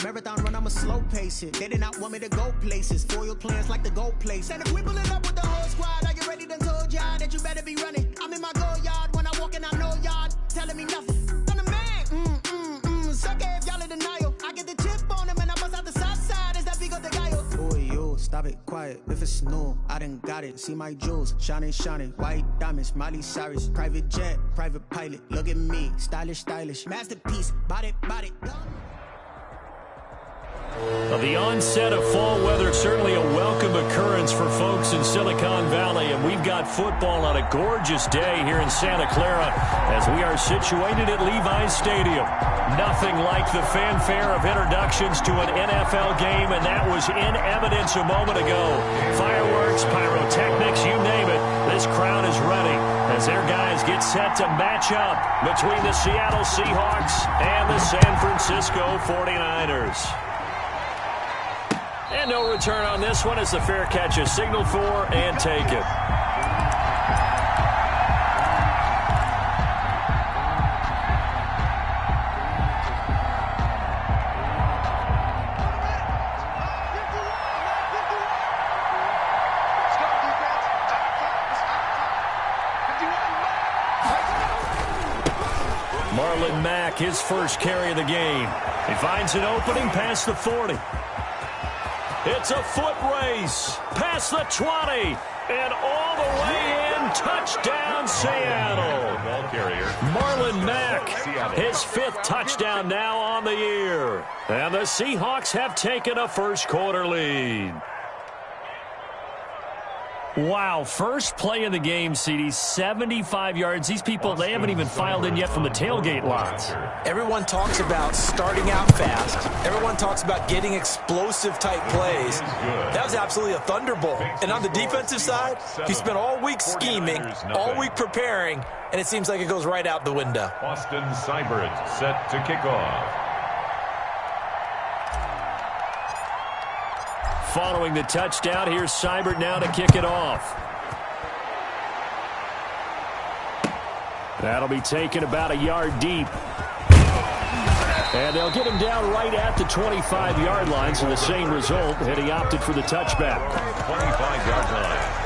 Marathon run, I'ma slow pace it. They did not want me to go places. Foil plans like the gold place. And if we pulling up with the whole squad, are you ready to told y'all that you better be running? I'm in my go yard when I walk in, I know y'all telling me nothing. I'm the man. Sucker if y'all in denial. I get the chip on them and I bust out the south side. Is that big of the guy? Boy, yo, stop it, quiet. If it's new, I done got it. See my jewels, shining, white diamonds, Miley Cyrus, private jet, private pilot. Look at me, stylish, masterpiece, body. Well, the onset of fall weather, certainly a welcome occurrence for folks in Silicon Valley, and we've got football on a gorgeous day here in Santa Clara as we are situated at Levi's Stadium. Nothing like the fanfare of introductions to an NFL game, and that was in evidence a moment ago. Fireworks, pyrotechnics, you name it. This crowd is ready as their guys get set to match up between the Seattle Seahawks and the San Francisco 49ers. And no return on this one as the fair catch is signaled for and taken. Marlon Mack, his first carry of the game. He finds an opening past the 40. It's a foot race past the 20 and all the way in. Touchdown, Seattle. Marlon Mack, his fifth touchdown now on the year. And the Seahawks have taken a first quarter lead. Wow, first play of the game, CD, 75 yards. These people, they haven't even filed in yet from the tailgate lots. Everyone talks about starting out fast. Everyone talks about getting explosive-type plays. That was absolutely a thunderbolt. And on the defensive side, he spent all week scheming, all week preparing, and it seems like it goes right out the window. Austin Seibert set to kick off. Following the touchdown, here's Seibert now to kick it off. That'll be taken about a yard deep. And they'll get him down right at the 25-yard line, so the same result, and he opted for the touchback. 25-yard line.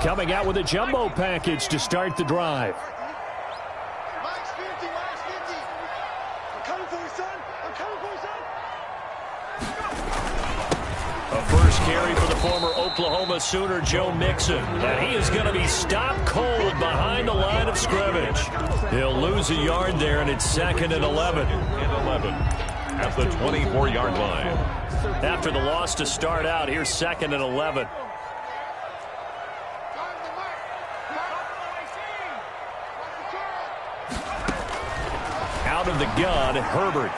Coming out with a jumbo package to start the drive. A first carry for the former Oklahoma Sooner, Joe Mixon. And he is going to be stopped cold behind the line of scrimmage. He'll lose a yard there, and it's 2nd and 11. At the 24-yard line. After the loss to start out, here's 2nd and 11. Out of the gun, Herbert.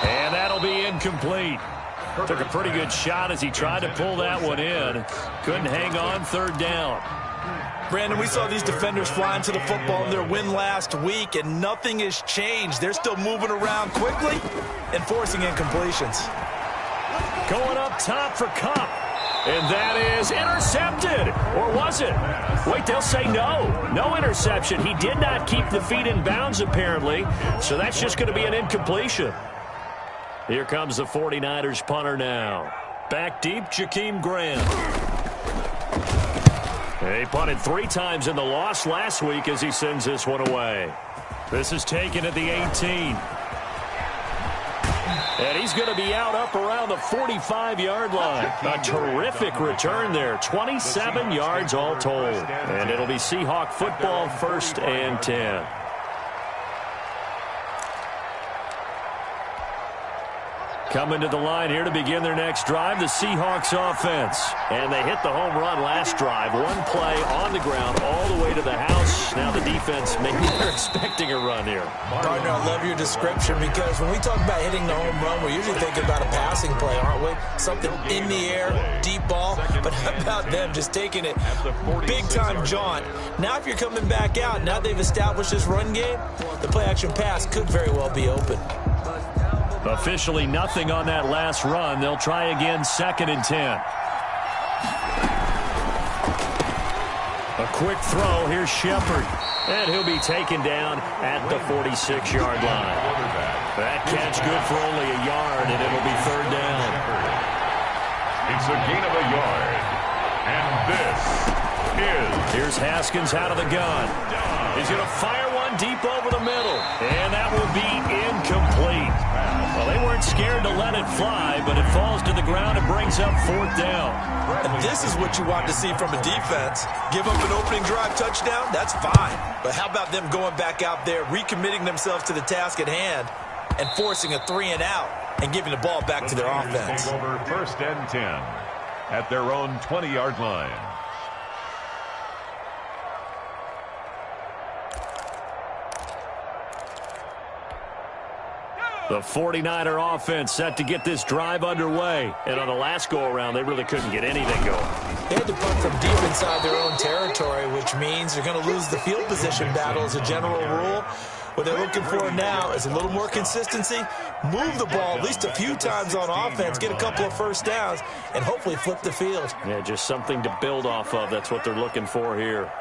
And that'll be incomplete. Took a pretty good shot as he tried to pull that one in. Couldn't hang on, 3rd down. Brandon, we saw these defenders flying to the football in their win last week, and nothing has changed. They're still moving around quickly and forcing incompletions. Going up top for Kupp. And that is intercepted. Or was it? Wait, they'll say no. No interception. He did not keep the feet in bounds, apparently. So that's just going to be an incompletion. Here comes the 49ers punter now. Back deep, Jakeem Graham. He punted 3 times in the loss last week as he sends this one away. This is taken at the 18. And he's going to be out up around the 45-yard line. A terrific return there. 27 yards all told. And it'll be Seahawk football, 1st and 10. Coming to the line here to begin their next drive, the Seahawks offense. And they hit the home run last drive. One play on the ground all the way to the house. Now the defense, maybe they're expecting a run here. Gardner, I love your description because when we talk about hitting the home run, we're usually thinking about a passing play, aren't we? Something in the air, deep ball. But how about them just taking it big-time jaunt? Now if you're coming back out, now they've established this run game, the play-action pass could very well be open. Officially nothing on that last run. They'll try again, 2nd and 10. A quick throw. Here's Shepard. And he'll be taken down at the 46-yard line. That catch good for only a yard, and it'll be 3rd down. It's a gain of a yard. And this is... Here's Haskins out of the gun. He's going to fire one deep over the middle. And that will be incomplete. Well, they weren't scared to let it fly, but it falls to the ground and brings up 4th down. And this is what you want to see from a defense. Give up an opening drive touchdown, that's fine. But how about them going back out there, recommitting themselves to the task at hand, and forcing a 3-and-out and giving the ball back to their offense. Take over 1st and 10 at their own 20-yard line. The 49er offense set to get this drive underway. And on the last go-around, they really couldn't get anything going. They had to punt from deep inside their own territory, which means they're going to lose the field position battle as a general rule. What they're looking for now is a little more consistency, move the ball at least a few times on offense, get a couple of 1st downs, and hopefully flip the field. Yeah, just something to build off of. That's what they're looking for here.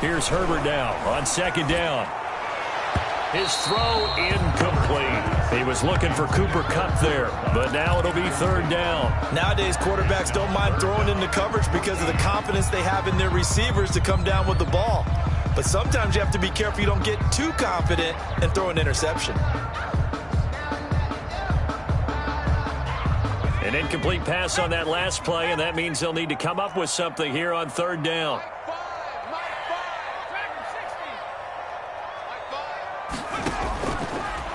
Here's Herbert now on 2nd down. His throw incomplete. He was looking for Cooper Kupp there, but now it'll be 3rd down. Nowadays, quarterbacks don't mind throwing into coverage because of the confidence they have in their receivers to come down with the ball. But sometimes you have to be careful you don't get too confident and throw an interception. An incomplete pass on that last play, and that means they'll need to come up with something here on 3rd down.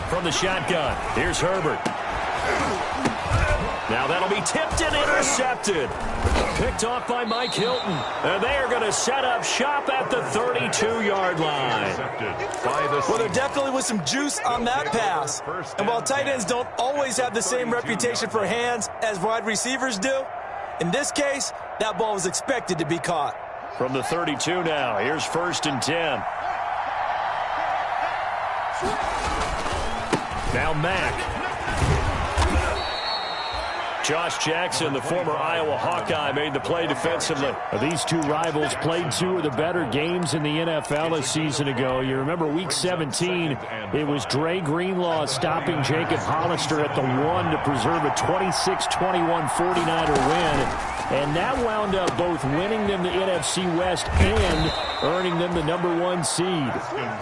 From the shotgun, here's Herbert. Now that'll be tipped and intercepted. Picked off by Mike Hilton. And they are going to set up shop at the 32-yard line. Well, there definitely was some juice on that pass. And while tight ends don't always have the same reputation for hands as wide receivers do, in this case, that ball was expected to be caught. From the 32 now, here's 1st and 10. Now Mack. Josh Jackson, the former Iowa Hawkeye, made the play defensively. These two rivals played 2 of the better games in the NFL a season ago. You remember Week 17, it was Dre Greenlaw stopping Jacob Hollister at the 1 to preserve a 26-21 49er win. And that wound up both winning them the NFC West and earning them the #1 seed.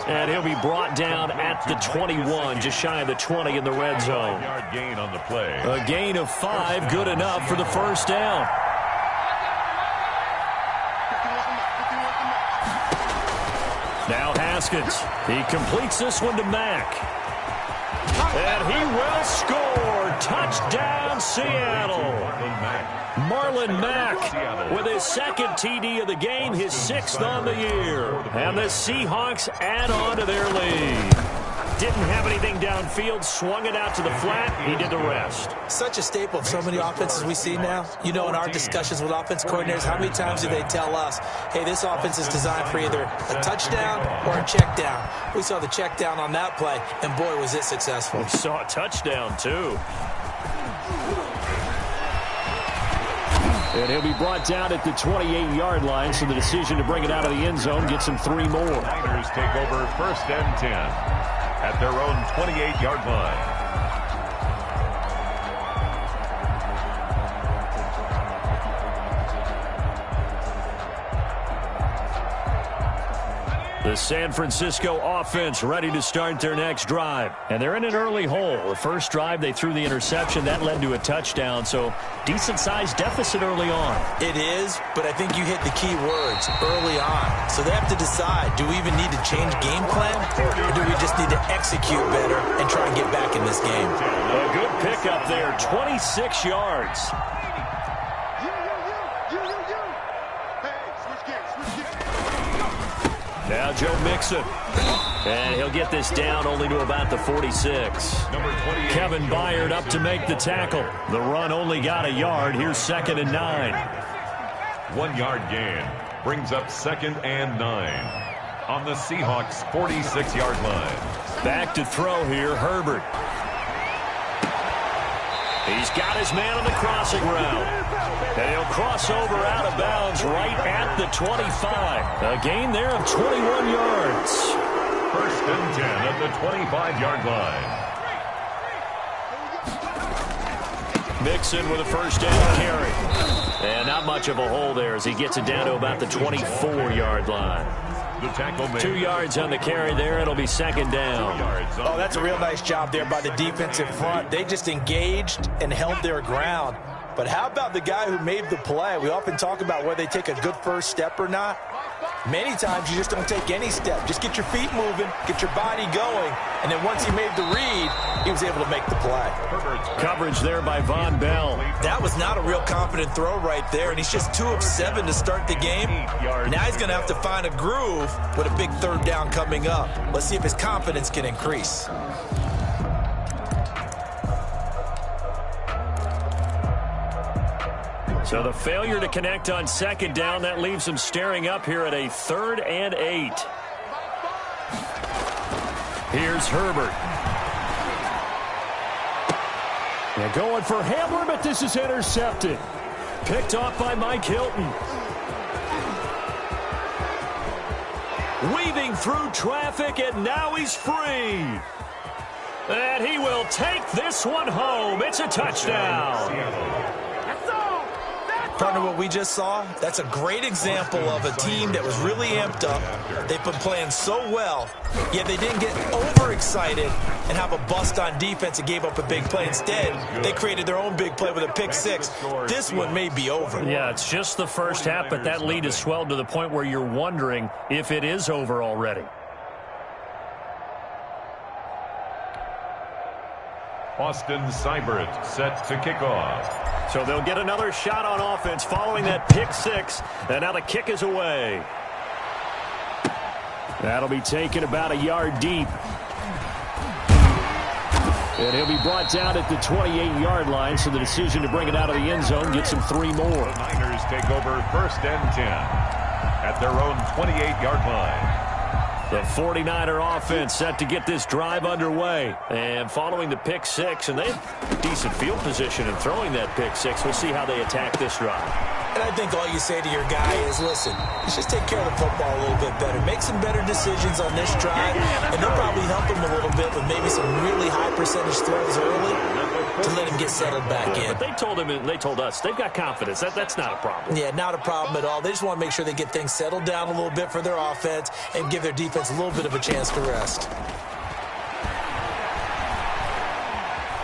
And he'll be brought down at the 21, just shy of the 20 in the red zone. Gain on the play. A gain of 5, good enough for the 1st down. Now Haskins. He completes this one to Mack. And he will score. Touchdown, Seattle. Marlon Mack with his 2nd TD of the game, his 6th on the year. And the Seahawks add on to their lead. Didn't have anything downfield, swung it out to the flat. He did the rest. Such a staple of so many offenses we see now. You know, in our discussions with offense coordinators, how many times do they tell us, hey, this offense is designed for either a touchdown or a check down. We saw the check down on that play, and boy, was it successful. We saw a touchdown, too. And he'll be brought down at the 28-yard line, so the decision to bring it out of the end zone gets him 3 more. Niners take over 1st and 10 at their own 28-yard line. The San Francisco offense ready to start their next drive. And they're in an early hole. The first drive, they threw the interception. That led to a touchdown, so decent-sized deficit early on. It is, but I think you hit the key words, early on. So they have to decide, do we even need to change game plan, or do we just need to execute better and try and get back in this game? A good pickup there, 26 yards. Now Joe Mixon. And he'll get this down only to about the 46. Kevin Byard up to make the tackle. The run only got a yard. Here's 2nd and 9. 1 yard gain brings up 2nd and 9. on the Seahawks' 46-yard line. Back to throw here, Herbert. He's got his man on the crossing route. And he'll cross over out of bounds right at the 25. A gain there of 21 yards. First and 10 at the 25-yard line. Mixon with a first down carry. And not much of a hole there as he gets it down to about the 24-yard line. The tackle made. 2 yards on the carry there. It'll be second down. Oh, that's a real nice job there by the defensive front. They just engaged and held their ground. But how about the guy who made the play? We often talk about whether they take a good first step or not. Many times you just don't take any step. Just get your feet moving, get your body going, and then once he made the read, he was able to make the play. Coverage there by Von Bell. That was not a real confident throw right there, and he's just 2 of 7 to start the game. Now he's going to have to find a groove with a big third down coming up. Let's see if his confidence can increase. So the failure to connect on second down, that leaves him staring up here at a 3rd and 8. Here's Herbert. And going for Hamler, but this is intercepted. Picked off by Mike Hilton. Weaving through traffic, and now he's free. And he will take this one home. It's a touchdown. Partner, what we just saw, that's a great example of a team that was really amped up. They've been playing so well, yet they didn't get overexcited and have a bust on defense and gave up a big play. Instead, they created their own big play with a pick six. This one may be over. Yeah, it's just the first half, but that lead has swelled to the point where you're wondering if it is over already. Austin Seibert set to kick off. So they'll get another shot on offense following that pick six. And now the kick is away. That'll be taken about a yard deep. And he'll be brought down at the 28-yard line. So the decision to bring it out of the end zone gets him 3 more. The Niners take over first and 10 at their own 28-yard line. The 49er offense set to get this drive underway. And following the pick six, and they have decent field position in throwing that pick six. We'll see how they attack this drive. And I think all you say to your guy is, listen, let's just take care of the football a little bit better. Make some better decisions on this drive, and they'll probably help him a little bit with maybe some really high percentage throws early to let him get settled back in. But they told us they've got confidence. That's not a problem. Yeah, not a problem at all. They just want to make sure they get things settled down a little bit for their offense and give their defense a little bit of a chance to rest.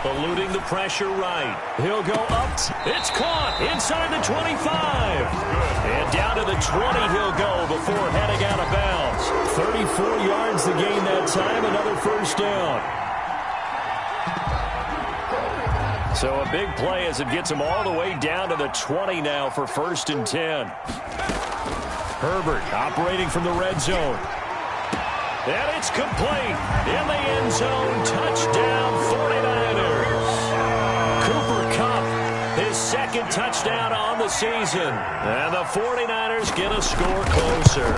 Eluding the pressure right. He'll go up. It's caught inside the 25. And down to the 20 he'll go before heading out of bounds. 34 yards to gain that time. Another first down. So a big play as it gets him all the way down to the 20 now for first and 10. Herbert operating from the red zone. And it's complete. In the end zone. Touchdown 49ers. Cooper Kupp, his second touchdown on the season. And the 49ers get a score closer.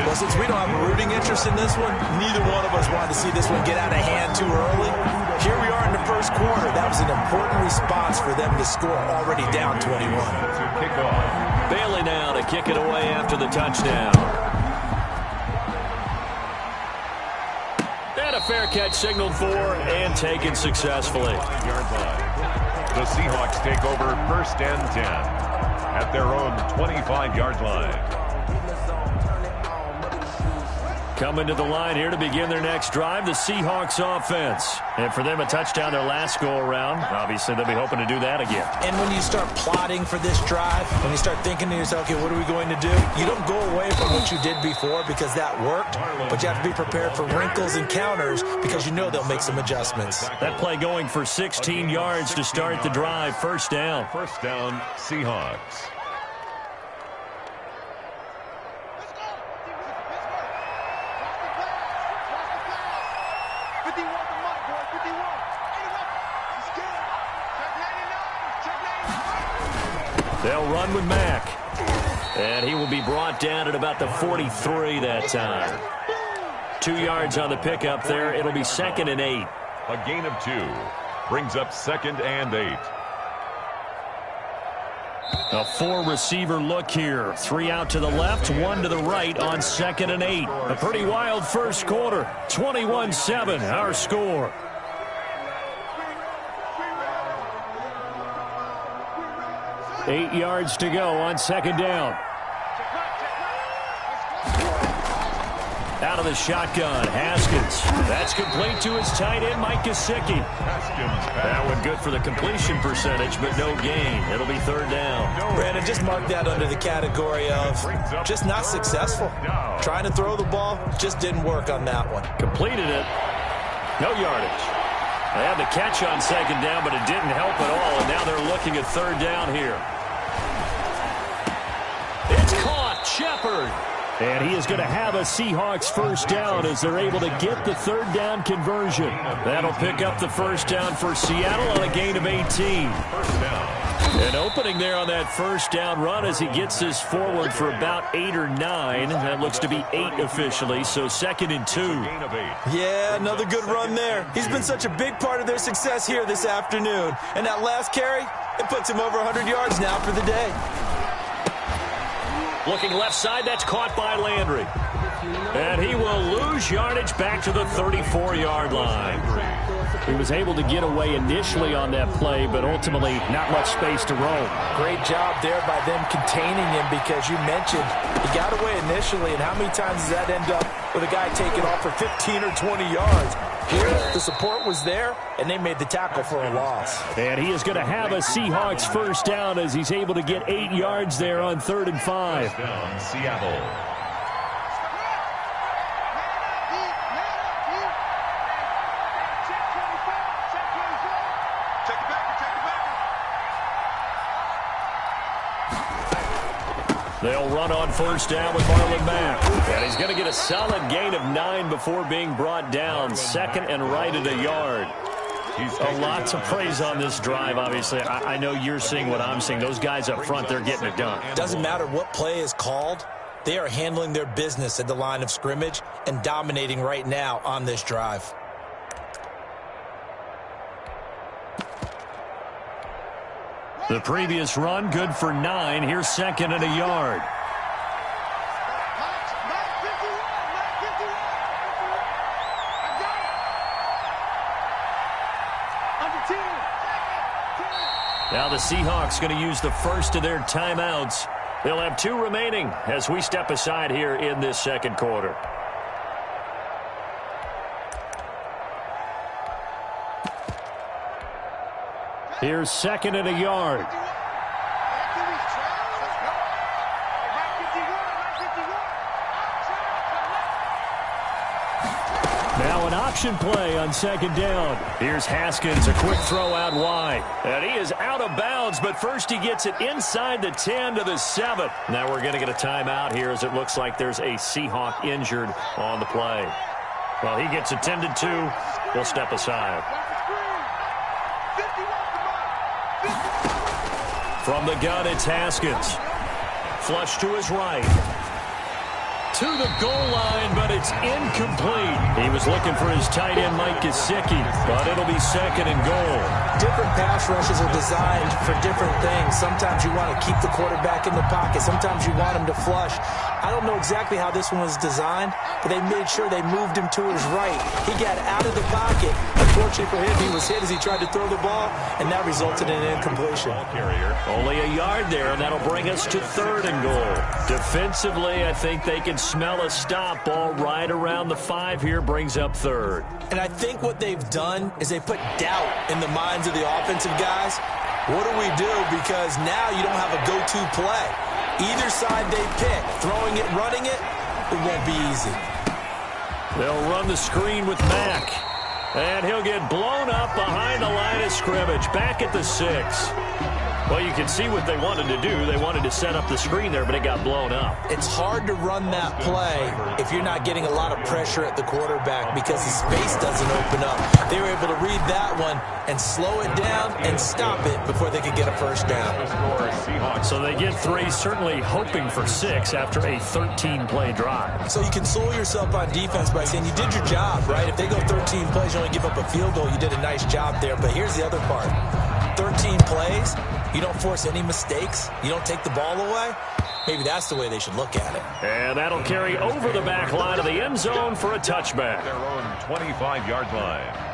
Well, since we don't have a rooting interest in this one, neither one of us wanted to see this one get out of hand too early. Here we are in the first quarter. That was an important response for them to score, already down 21. Bailey now to kick it away after the touchdown. And a fair catch signaled for and taken successfully. The Seahawks take over first and 10 at their own 25-yard line. Coming to the line here to begin their next drive, the Seahawks offense. And for them, a touchdown their last go-around. Obviously, they'll be hoping to do that again. And when you start plotting for this drive, when you start thinking to yourself, okay, what are we going to do? You don't go away from what you did before because that worked, but you have to be prepared for wrinkles and counters because you know they'll make some adjustments. That play going for 16 yards to start the drive. First down. First down, Seahawks. They'll run with Mack. And he will be brought down at about the 43 that time. 2 yards on the pickup there. It'll be 2nd and 8. A gain of 2 brings up 2nd and 8. A 4-receiver look here. 3 out to the left, 1 to the right on 2nd and 8. A pretty wild first quarter. 21-7, our score. Eight yards to go on 2nd down. Out of the shotgun, Haskins. That's complete to his tight end, Mike Gesicki. That one good for the completion percentage, but no gain. It'll be 3rd down. Brandon, just mark that under the category of just not successful. Trying to throw the ball, just didn't work on that one. Completed it. No yardage. They had the catch on 2nd down, but it didn't help at all, and now they're looking at 3rd down here. It's caught. Shepard. And he is going to have a Seahawks first down as they're able to get the 3rd down conversion. That'll pick up the first down for Seattle on a gain of 18. First down. An opening there on that first down run as he gets this forward for about 8 or 9. That looks to be 8 officially, so 2nd and 2. Yeah, another good run there. He's been such a big part of their success here this afternoon. And that last carry, it puts him over 100 yards now for the day. Looking left side, that's caught by Landry. And he will lose yardage back to the 34-yard line. He was able to get away initially on that play, but ultimately not much space to roam. Great job there by them containing him because you mentioned he got away initially, and how many times does that end up with a guy taking off for 15 or 20 yards? Here, the support was there, and they made the tackle for a loss. And he is going to have a Seahawks first down as he's able to get 8 yards there on 3rd and 5. First down, Seattle. They'll run on first down with Marlon Mack. And he's going to get a solid gain of 9 before being brought down. 2nd and right at a yard. A lot to praise on this drive, obviously. I know you're seeing what I'm seeing. Those guys up front, they're getting it done. Doesn't matter what play is called. They are handling their business at the line of scrimmage and dominating right now on this drive. The previous run, good for 9. Here's 2nd and a yard. Now the Seahawks going to use the first of their timeouts. They'll have 2 remaining as we step aside here in this 2nd quarter. Here's 2nd and a yard. Now an option play on 2nd down. Here's Haskins, a quick throw out wide. And he is out of bounds, but first he gets it inside the 10 to the 7. Now we're going to get a timeout here as it looks like there's a Seahawk injured on the play. Well, he gets attended to. We'll step aside. From the gun, it's Haskins. Flush to his right. To the goal line, but it's incomplete. He was looking for his tight end, Mike Gesicki, but it'll be 2nd and goal. Different pass rushes are designed for different things. Sometimes you want to keep the quarterback in the pocket. Sometimes you want him to flush. I don't know exactly how this one was designed, but they made sure they moved him to his right. He got out of the pocket. Unfortunately for him, he was hit as he tried to throw the ball, and that resulted in an incompletion. Only a yard there, and that'll bring us to 3rd and goal. Defensively, I think they can smell a stop. Ball right around the 5 here brings up 3rd. And I think what they've done is they put doubt in the minds of the offensive guys. What do we do? Because now you don't have a go-to play. Either side they pick, throwing it, running it, it won't be easy. They'll run the screen with Mack. And he'll get blown up behind the line of scrimmage, back at the 6. Well, you can see what they wanted to do. They wanted to set up the screen there, but it got blown up. It's hard to run that play if you're not getting a lot of pressure at the quarterback because the space doesn't open up. They were able to read that one and slow it down and stop it before they could get a first down. So they get 3, certainly hoping for 6 after a 13-play drive. So you console yourself on defense by saying you did your job, right? If they go 13 plays, you only give up a field goal, you did a nice job there. But here's the other part. 13 plays, you don't force any mistakes, you don't take the ball away. Maybe that's the way they should look at it. And that'll carry over the back line of the end zone for a touchback. Their own 25-yard line.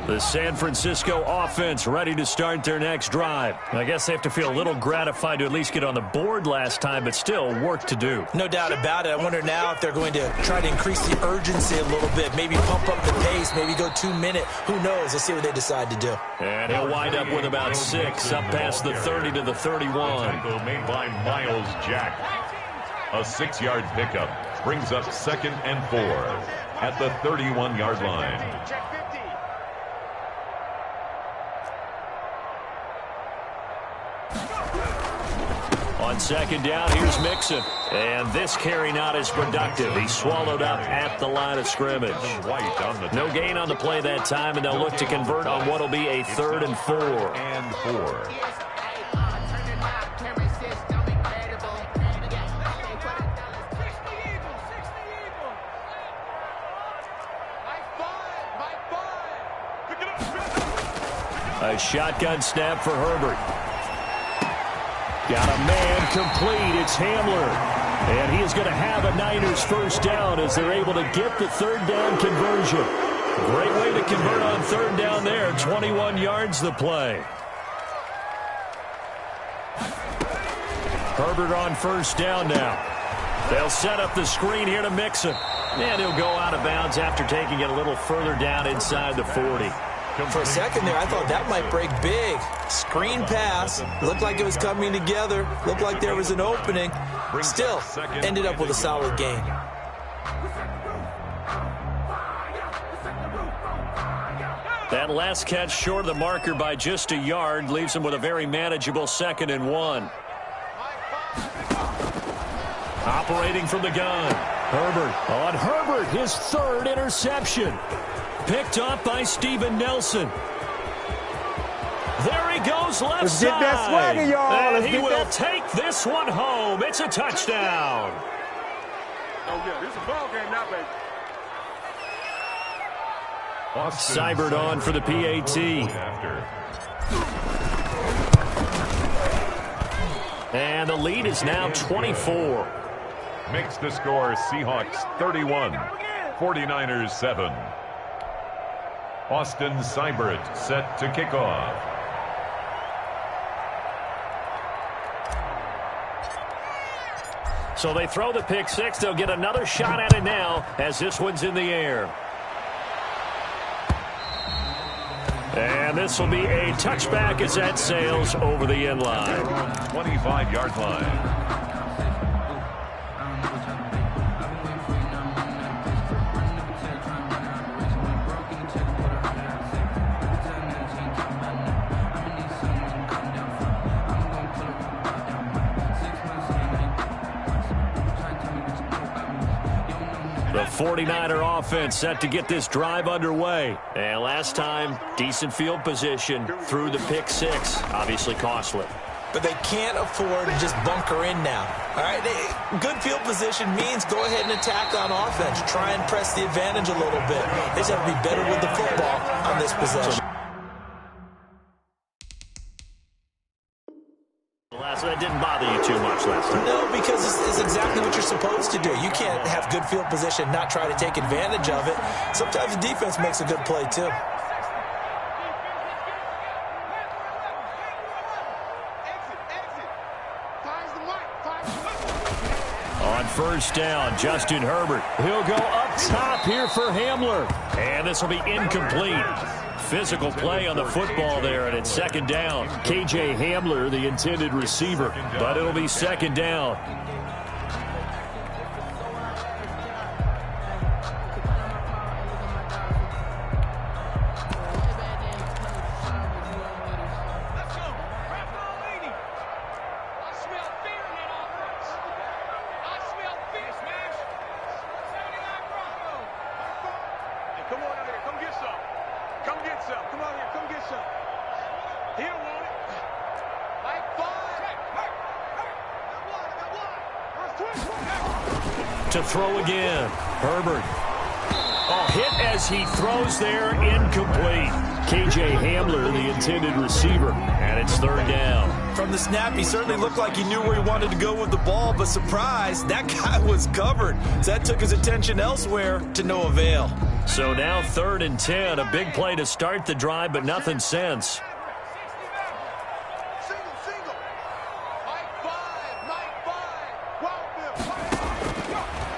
The San Francisco offense ready to start their next drive. I guess they have to feel a little gratified to at least get on the board last time, but still work to do. No doubt about it. I wonder now if they're going to try to increase the urgency a little bit, maybe pump up the pace, maybe go 2-minute. Who knows? Let's see what they decide to do. And he'll wind up with about 6 up past the 30 to the 31. Tackle made by Miles Jack. A 6-yard pickup brings up 2nd and 4 at the 31-yard line. On 2nd down, here's Mixon. And this carry not as productive. He swallowed up at the line of scrimmage. No gain on the play that time, and they'll look to convert on what will be a 3rd and 4. A shotgun snap for Herbert. Got a man complete. It's Hamler. And he is going to have a Niners first down as they're able to get the 3rd down conversion. Great way to convert on 3rd down there. 21 yards the play. Herbert on 1st down now. They'll set up the screen here to Mixon. And he'll go out of bounds after taking it a little further down inside the 40. For a second there, I thought that might break big. Screen pass. Looked like it was coming together. Looked like there was an opening. Still, ended up with a solid gain. That last catch short of the marker by just a yard leaves him with a very manageable 2nd and 1. Operating from the gun. Herbert. On Herbert, his 3rd interception. Picked off by Steven Nelson. There he goes left Let's side. get that swagger, y'all. And he will take this one home. It's a touchdown. Oh, yeah, this is a ball game now, baby. Seibert on for the PAT. And the lead is now 24. Makes the score Seahawks 31, 49ers 7. Austin Seibert set to kick off. So they throw the pick 6. They'll get another shot at it now as this one's in the air. And this will be a touchback as that sails over the end line. 25-yard line. The 49er offense set to get this drive underway. And last time, decent field position through the pick 6. Obviously costly. But they can't afford to just bunker in now. All right, good field position means go ahead and attack on offense. Try and press the advantage a little bit. They just have to be better with the football on this possession. That didn't bother you too much last time. No, because it's exactly what you're supposed to do. You can't have good field position, not try to take advantage of it. Sometimes the defense makes a good play, too. On 1st down, Justin Herbert. He'll go up top here for Hamler. And this will be incomplete. Physical play on the football there, and it's 2nd down. KJ Hamler, the intended receiver, but it'll be 2nd down. Come on out here. Come get some. Come get some. Come on here. Come get some. He don't want it. Like 5. To throw again. Herbert. Oh, hit as he throws there, incomplete. K.J. Hamler, the intended receiver, and it's third down. From the snap, he certainly looked like he knew where he wanted to go with the ball, but surprise, that guy was covered. So that took his attention elsewhere to no avail. So now 3rd and 10, a big play to start the drive, but nothing since.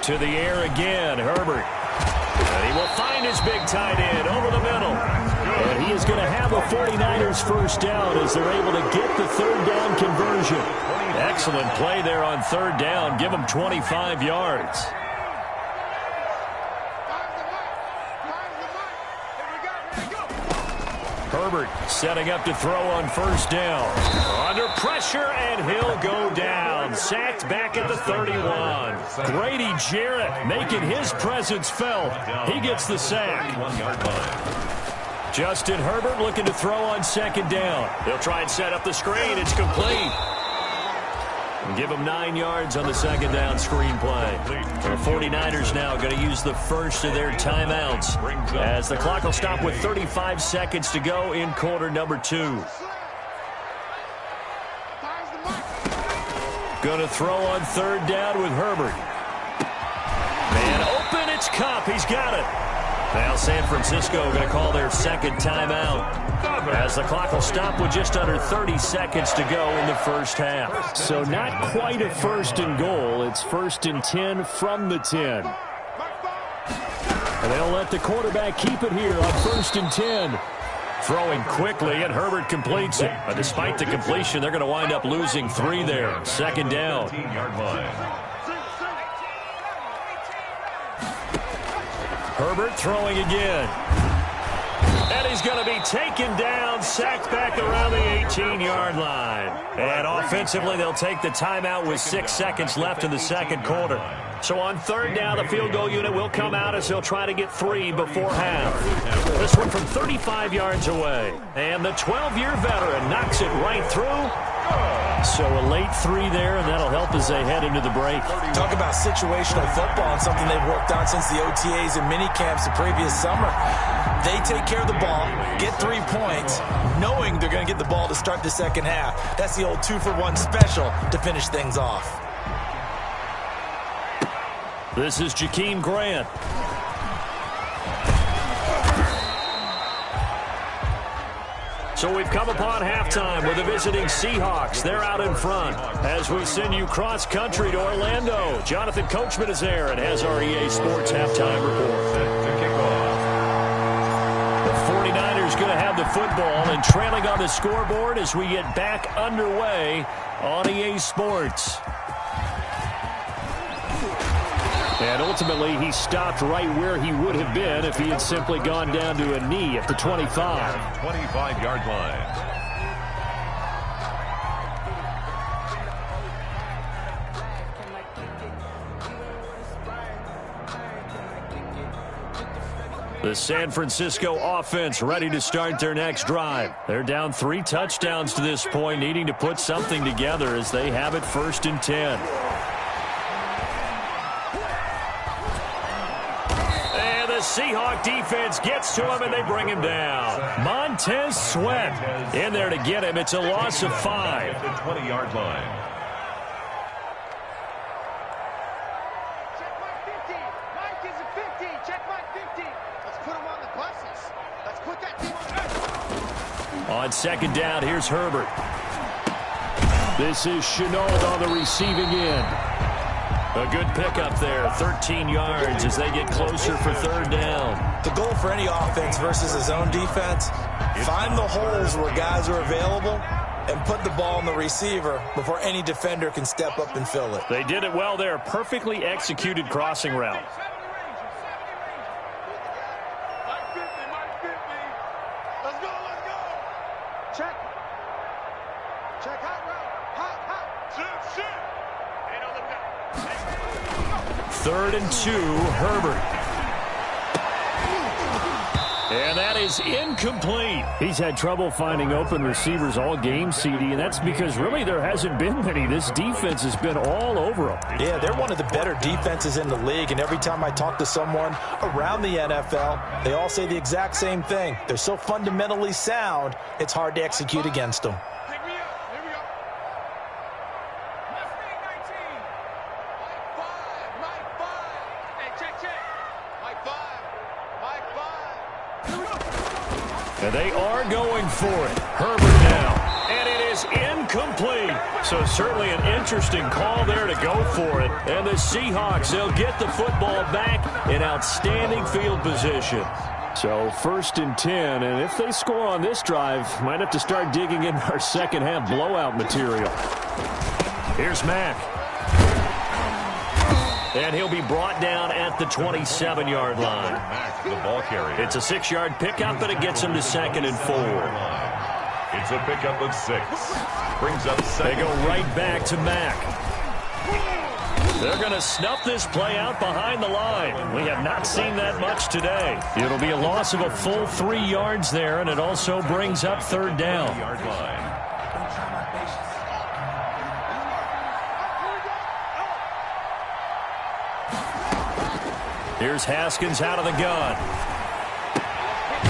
To the air again, Herbert. And he will find his big tight end over the middle. And he is going to have the 49ers first down as they're able to get the 3rd down conversion. Excellent play there on 3rd down. Give them 25 yards. Herbert setting up to throw on 1st down. Under pressure, and he'll go down. Sacked back at the 31. Grady Jarrett making his presence felt. He gets the sack. Justin Herbert looking to throw on 2nd down. They'll try and set up the screen. It's complete. Give them 9 yards on the 2nd down screen play. The 49ers now going to use the first of their timeouts as the clock will stop with 35 seconds to go in quarter number 2. Going to throw on 3rd down with Herbert. Man open, it's Kupp. He's got it. Now San Francisco going to call their 2nd timeout as the clock will stop with just under 30 seconds to go in the first half. So not quite a 1st and goal. It's 1st and 10 from the 10. And they'll let the quarterback keep it here on 1st and 10. Throwing quickly, and Herbert completes it. But despite the completion, they're going to wind up losing 3 there. 2nd down. Herbert throwing again. And he's going to be taken down, sacked back around the 18-yard line. And offensively, they'll take the timeout with 6 seconds left in the 2nd quarter. So on 3rd down, the field goal unit will come out as they'll try to get 3 before half. This one from 35 yards away. And the 12-year veteran knocks it right through. So a late 3 there, and that'll help as they head into the break. Talk about situational football and something they've worked on since the OTAs and mini camps the previous summer. They take care of the ball, get 3 points, knowing they're going to get the ball to start the 2nd half. That's the old 2-for-1 special to finish things off. This is Jakeem Grant. So we've come upon halftime with the visiting Seahawks. They're out in front as we send you cross-country to Orlando. Jonathan Coachman is there and has our EA Sports halftime report. The 49ers going to have the football and trailing on the scoreboard as we get back underway on EA Sports. And ultimately, he stopped right where he would have been if he had simply gone down to a knee at the 25. 25-yard line. The San Francisco offense ready to start their next drive. They're down 3 touchdowns to this point, needing to put something together as they have it 1st and 10. The Seahawk defense gets to him, and they bring him down. Montez Sweat in there to get him. It's a loss of 5. At the 20-yard line. Check my 50. Mike is a 50. Check my 50. Let's put him on the buses. Let's put that team on. On 2nd down, here's Herbert. This is Chenault on the receiving end. A good pickup there, 13 yards as they get closer for 3rd down. The goal for any offense versus his own defense, find the holes where guys are available and put the ball on the receiver before any defender can step up and fill it. They did it well there. Perfectly executed crossing route. Mike 50. Let's go. Check. Check hot route. Hot. Shoot. Ain't no looking up. 3rd and 2, Herbert. And that is incomplete. He's had trouble finding open receivers all game, CD, and that's because really there hasn't been many. This defense has been all over them. Yeah, they're one of the better defenses in the league, and every time I talk to someone around the NFL, they all say the exact same thing. They're so fundamentally sound, it's hard to execute against them. And they are going for it. Herbert now. And it is incomplete. So certainly an interesting call there to go for it. And the Seahawks, they'll get the football back in outstanding field position. So 1st and 10. And if they score on this drive, might have to start digging in our second half blowout material. Here's Mack. And he'll be brought down at the 27-yard line. The ball carrier. It's a 6-yard pickup, but it gets him to 2nd and 4. It's a pickup of 6. Brings up 2nd. They go right back to Mack. They're going to snuff this play out behind the line. We have not seen that much today. It'll be a loss of a full 3 yards there, and it also brings up 3rd down. Yard line. Here's Haskins out of the gun.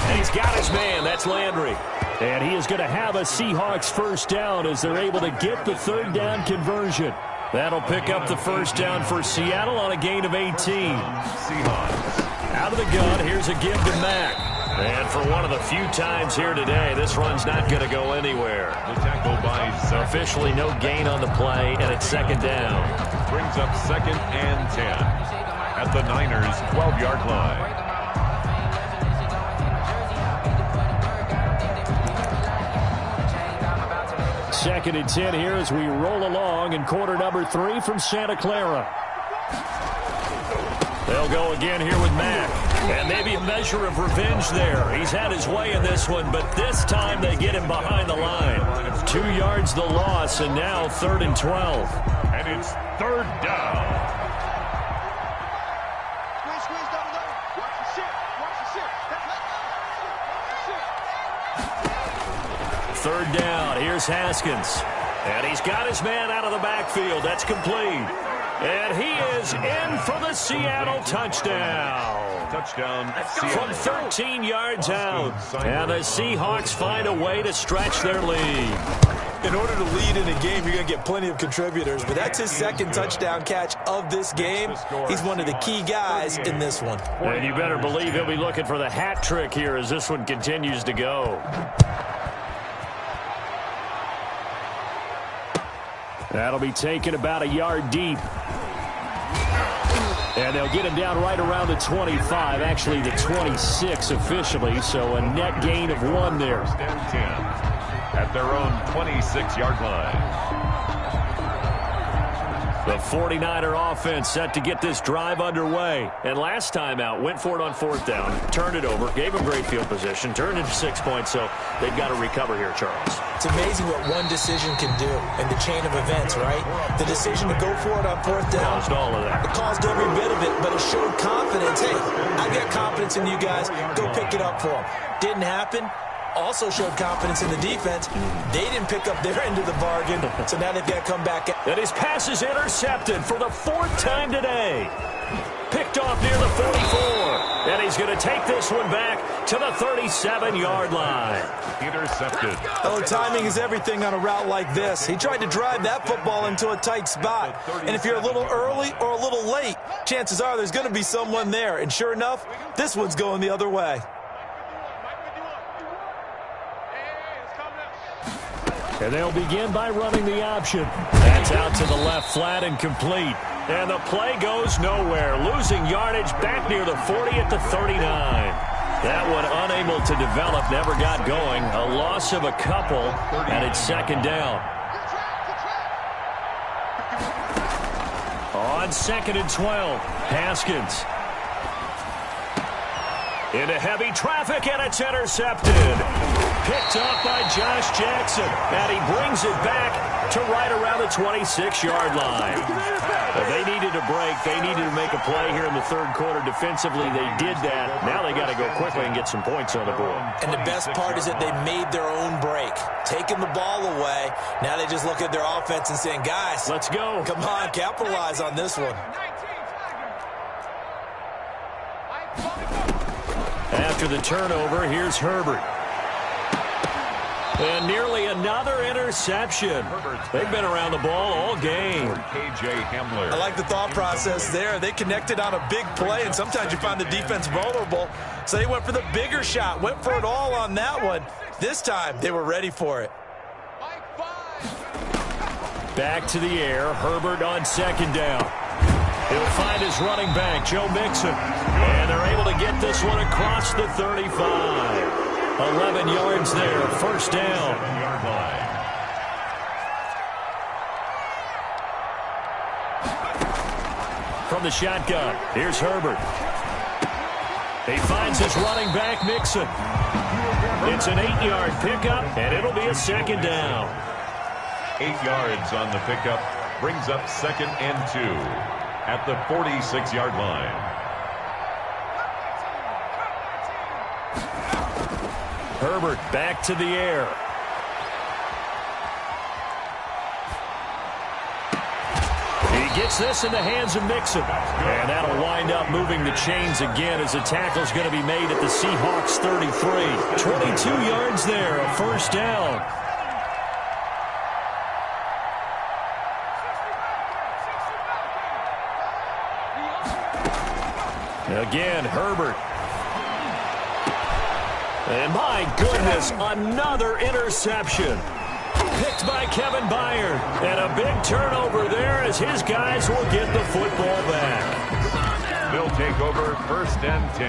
And he's got his man. That's Landry. And he is going to have a Seahawks 1st down as they're able to get the 3rd down conversion. That'll pick up the 1st down for Seattle on a gain of 18. Seahawks. Out of the gun, here's a give to Mack. And for one of the few times here today, this run's not going to go anywhere. The tackle by Officially no gain on the play, and it's 2nd down. Brings up 2nd and 10. At the Niners' 12-yard line. 2nd and 10 here as we roll along in quarter number 3 from Santa Clara. They'll go again here with Mack. And maybe a measure of revenge there. He's had his way in this one, but this time they get him behind the line. 2 yards the loss, and now 3rd and 12. And it's 3rd down. Third down. Here's Haskins. And he's got his man out of the backfield. That's complete. And he is in for the Seattle touchdown. Touchdown. From 13 yards out. And the Seahawks find a way to stretch their lead. In order to lead in a game, you're going to get plenty of contributors, but that's his 2nd touchdown catch of this game. He's one of the key guys in this one. And you better believe he'll be looking for the hat trick here as this one continues to go. That'll be taken about a yard deep. And they'll get him down right around the 25, actually the 26 officially, so a net gain of 1 there. At their own 26-yard line. The 49er offense set to get this drive underway. And last time out, went for it on 4th down, turned it over, gave them great field position, turned into 6 points, so they've got to recover here, Charles. It's amazing what one decision can do in the chain of events, right? The decision to go for it on 4th down. Caused all of that. It caused every bit of it, but it showed confidence. Hey, I got confidence in you guys. Go pick it up for them. Didn't happen. Also showed confidence in the defense. They didn't pick up their end of the bargain, so now they've got to come back. And his pass is intercepted for the 4th time today. Picked off near the 44. And he's going to take this one back to the 37-yard line. Intercepted. Oh, timing is everything on a route like this. He tried to drive that football into a tight spot. And if you're a little early or a little late, chances are there's going to be someone there. And sure enough, this one's going the other way. And they'll begin by running the option. That's out to the left, flat and complete. And the play goes nowhere. Losing yardage back near the 40 at the 39. That one unable to develop, never got going. A loss of a couple, and it's 2nd down. On 2nd and 12, Haskins. Into heavy traffic, and it's intercepted. Picked off by Josh Jackson. And he brings it back to right around the 26-yard line. They needed a break. They needed to make a play here in the third quarter. Defensively, they did that. Now they got to go quickly and get some points on the board. And the best part is that they made their own break, taking the ball away. Now they just look at their offense and saying, guys, let's go. Come on, capitalize on this one. After the turnover, here's Herbert. And nearly another interception. They've been around the ball all game. I like the thought process there. They connected on a big play, and sometimes you find the defense vulnerable. So they went for the bigger shot, went for it all on that one. This time, they were ready for it. Back to the air. Herbert on second down. He'll find his running back, Joe Mixon. And they're able to get this one across the 35. 11 yards there, first down. From the shotgun, here's Herbert. He finds his running back, Mixon. It's an 8-yard pickup, and it'll be a second down. 8 yards on the pickup, brings up 2nd and 2 at the 46-yard line. Herbert back to the air. He gets this in the hands of Mixon. And that'll wind up moving the chains again as the tackle's going to be made at the Seahawks 33. 22 yards there, a first down. Again, Herbert. And my goodness, another interception. Picked by Kevin Byard. And a big turnover there as his guys will get the football back. They'll take over 1st and 10.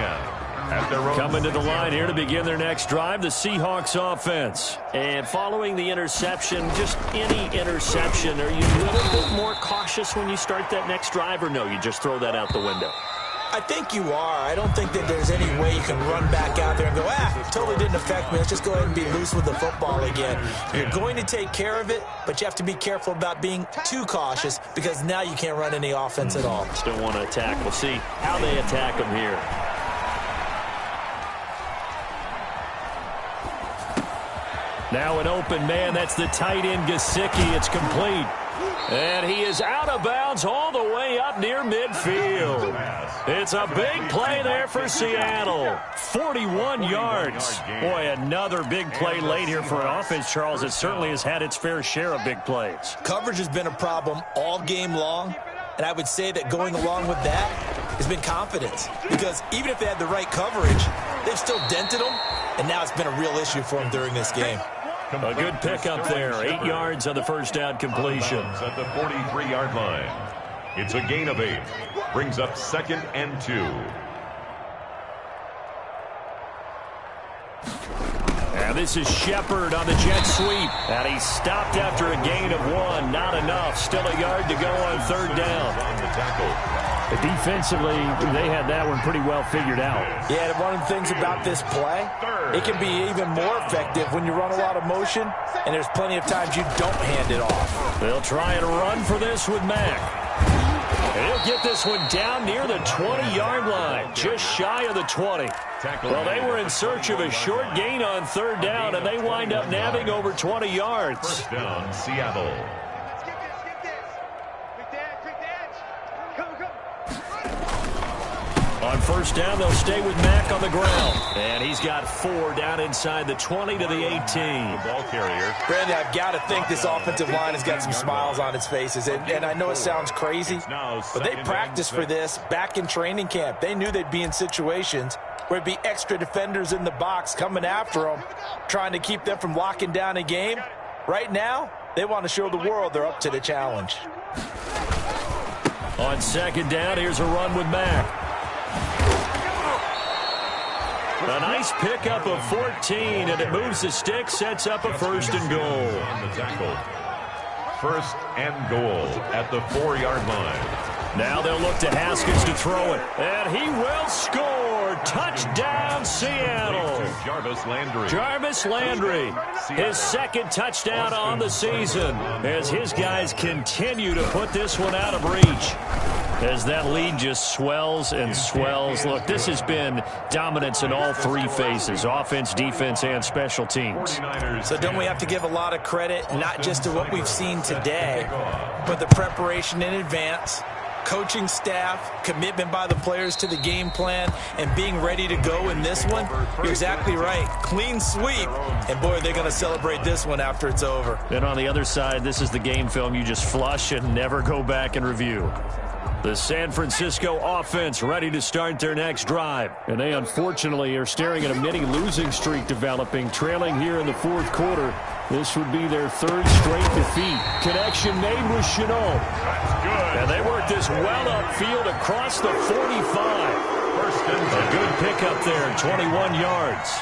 At their own coming to the line here to begin their next drive, the Seahawks offense. And following the interception, just any interception, are you a little bit more cautious when you start that next drive, or no, you just throw that out the window? I think you are. I don't think that there's any way you can run back out there and go, totally didn't affect me. Let's just go ahead and be loose with the football again. You're going to take care of it, but you have to be careful about being too cautious because now you can't run any offense at all. Just don't want to attack. We'll see how they attack them here. Now an open man. That's the tight end, Gesicki. It's complete. And he is out of bounds all the way up near midfield. It's a big play there for Seattle. 41 yards. Boy, another big play late here for an offense, Charles. It certainly has had its fair share of big plays. Coverage has been a problem all game long. And I would say that going along with that has been confidence. Because even if they had the right coverage, they've still dented them. And now it's been a real issue for them during this game. A good pickup there. 8 yards on the first down completion. At the 43-yard line. It's a gain of 8. Brings up 2nd and 2. And this is Shepard on the jet sweep. And he stopped after a gain of 1. Not enough. Still a yard to go on third down. On the tackle. Defensively, they had that one pretty well figured out. Yeah, and one of the things about this play, it can be even more effective when you run a lot of motion, and there's plenty of times you don't hand it off. They'll try and run for this with Mack. And he'll get this one down near the 20-yard line, just shy of the 20. Well, they were in search of a short gain on third down, and they wind up nabbing over 20 yards. First down, Seattle. On first down, they'll stay with Mack on the ground. And he's got 4 down inside the 20 to the 18. Ball carrier. Brandon, I've got to think this offensive line has got some smiles on its faces. And I know it sounds crazy, but they practiced for this back in training camp. They knew they'd be in situations where it'd be extra defenders in the box coming after them, trying to keep them from locking down a game. Right now, they want to show the world they're up to the challenge. On second down, here's a run with Mack. A nice pickup of 14, and it moves the stick, sets up a first and goal. On the tackle. First and goal at the 4-yard line. Now they'll look to Haskins to throw it. And he will score. Touchdown, Seattle. Jarvis Landry, his second touchdown on the season as his guys continue to put this one out of reach. As that lead just swells and swells. Look, this has been dominance in all three phases, offense, defense, and special teams. So don't we have to give a lot of credit, not just to what we've seen today, but the preparation in advance, coaching staff, commitment by the players to the game plan, and being ready to go in this one? You're exactly right. Clean sweep. And, boy, they're going to celebrate this one after it's over. And on the other side, this is the game film you just flush and never go back and review. The San Francisco offense ready to start their next drive. And they, unfortunately, are staring at a mini losing streak developing, trailing here in the fourth quarter. This would be their third straight defeat. Connection made with Chenault. That's good. And they work this well upfield across the 45. First and 10. A good pickup there, 21 yards.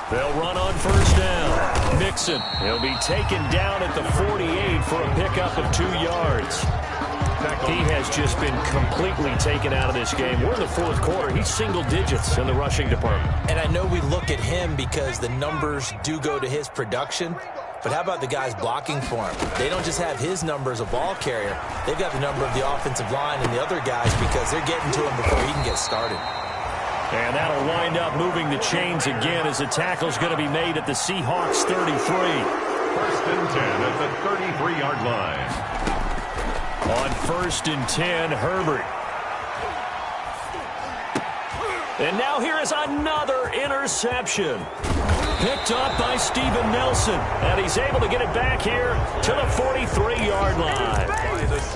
They'll run on first down. Mixon, he'll be taken down at the 48 for a pickup of 2 yards. He has just been completely taken out of this game. We're in the fourth quarter. He's single digits in the rushing department. And I know we look at him because the numbers do go to his production. But how about the guys blocking for him? They don't just have his number as a ball carrier. They've got the number of the offensive line and the other guys because they're getting to him before he can get started. And that'll wind up moving the chains again as the tackle's going to be made at the Seahawks 33. First and 10 at the 33-yard line. On first and 10, Herbert. And now here is another interception. Picked up by Steven Nelson. And he's able to get it back here to the 43-yard line.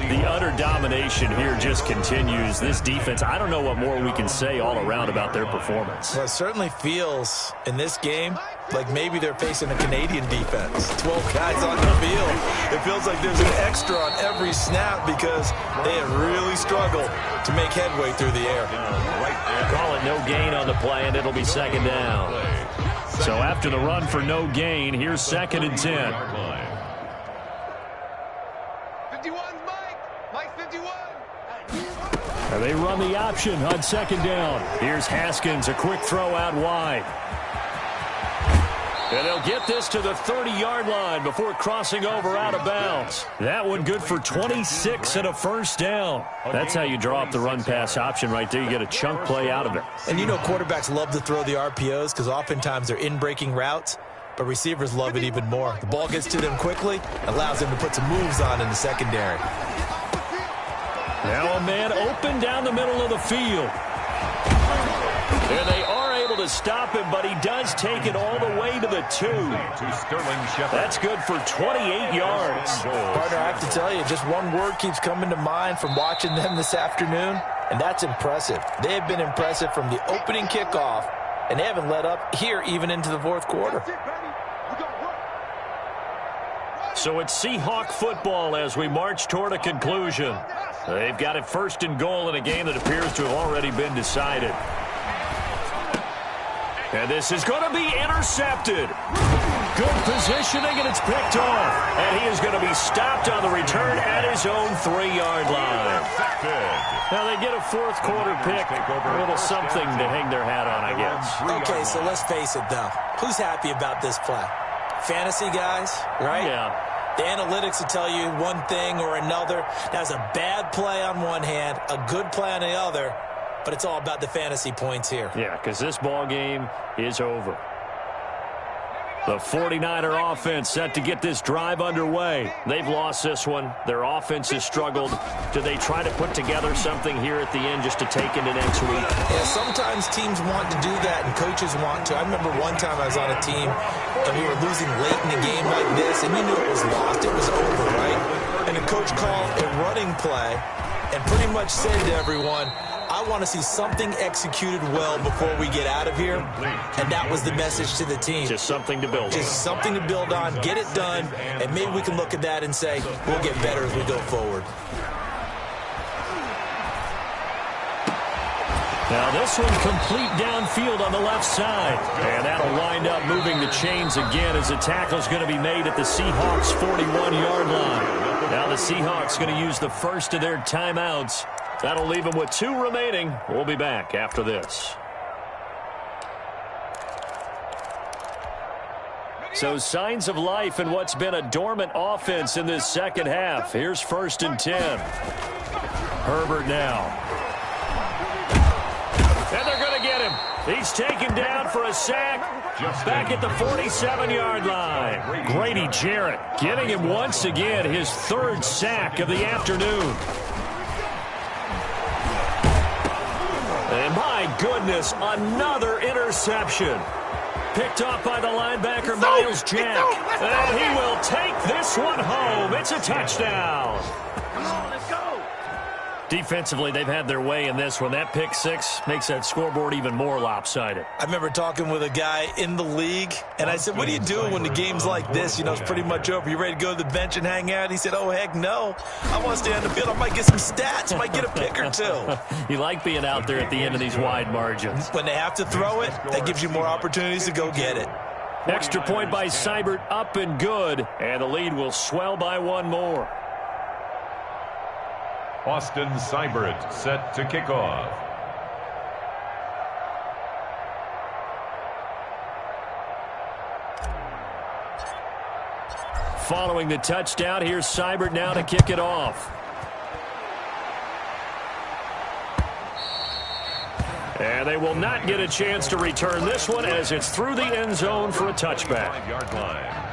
The utter domination here just continues. This defense, I don't know what more we can say all around about their performance. Well, it certainly feels in this game like maybe they're facing a Canadian defense. 12 guys on the field. It feels like there's an extra on every snap because they have really struggled to make headway through the air. Call it no gain on the play, and it'll be second down. So after the run for no gain, here's second and 10. 51, Mike 51. And they run the option on second down. Here's Haskins, a quick throw out wide. And they'll get this to the 30-yard line before crossing over out of bounds. That one good for 26 and a first down. That's how you draw up the run-pass option right there. You get a chunk play out of it. And you know quarterbacks love to throw the RPOs because oftentimes they're in-breaking routes, but receivers love it even more. The ball gets to them quickly, allows them to put some moves on in the secondary. Now a man open down the middle of the field. And they are able to stop him, but he does take it all the way to the 2. That's good for 28 yards. Partner, I have to tell you, just one word keeps coming to mind from watching them this afternoon, and that's impressive. They have been impressive from the opening kickoff, and they haven't let up here even into the fourth quarter. So it's Seahawk football as we march toward a conclusion. They've got it first and goal in a game that appears to have already been decided. And this is going to be intercepted. Good positioning, and it's picked off. And he is going to be stopped on the return at his own 3-yard line. Now they get a fourth quarter pick. A little something to hang their hat on, I guess. Okay, so let's face it, though. Who's happy about this play? Fantasy guys, right? Yeah. The analytics will tell you one thing or another. That's a bad play on one hand, a good play on the other. But it's all about the fantasy points here. Yeah, because this ball game is over. The 49er offense set to get this drive underway. They've lost this one. Their offense has struggled. Do they try to put together something here at the end just to take into next week? Yeah, sometimes teams want to do that and coaches want to. I remember one time I was on a team and we were losing late in a game like this, and you knew it was lost. It was over, right? And the coach called a running play and pretty much said to everyone, I want to see something executed well before we get out of here. And that was the message to the team. Just something to build on. Just something to build on, get it done, and maybe we can look at that and say, we'll get better as we go forward. Now this one complete downfield on the left side. And that'll wind up moving the chains again as the tackle's going to be made at the Seahawks 41-yard line. Now the Seahawks going to use the first of their timeouts. That'll leave them with 2 remaining. We'll be back after this. So signs of life in what's been a dormant offense in this second half. Here's 1st and 10. Herbert now. And they're going to get him. He's taken down for a sack back at the 47-yard line. Grady Jarrett getting him once again his 3rd sack of the afternoon. And my goodness, another interception. Picked off by the linebacker, Miles Jack. And he will take this one home. It's a touchdown. Come on, let's go. Defensively, they've had their way in this one. That pick 6 makes that scoreboard even more lopsided. I remember talking with a guy in the league, and I said, what do you do when the game's like this? You know, it's pretty much over. You ready to go to the bench and hang out? He said, oh, heck no. I want to stay on the field. I might get some stats. I might get a pick or 2. You like being out there at the end of these wide margins. When they have to throw it, that gives you more opportunities to go get it. Extra point by Seibert, up and good. And the lead will swell by 1 more. Austin Seibert set to kick off. Following the touchdown, here's Seibert now to kick it off. And they will not get a chance to return this one as it's through the end zone for a touchback. 5-yard line.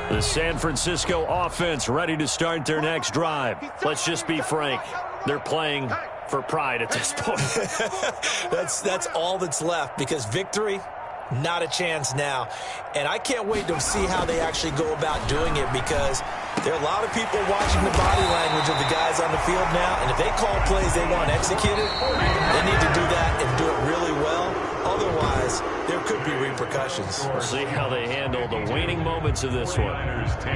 The San Francisco offense ready to start their next drive. Let's just be frank. They're playing for pride at this point. That's all that's left, because victory, not a chance now. And I can't wait to see how they actually go about doing it, because there are a lot of people watching the body language of the guys on the field now, and if they call plays they want executed, they need to do that and do it really well. Otherwise, there could be repercussions. We'll see how they handle the waning moments of this one. 49ers 10,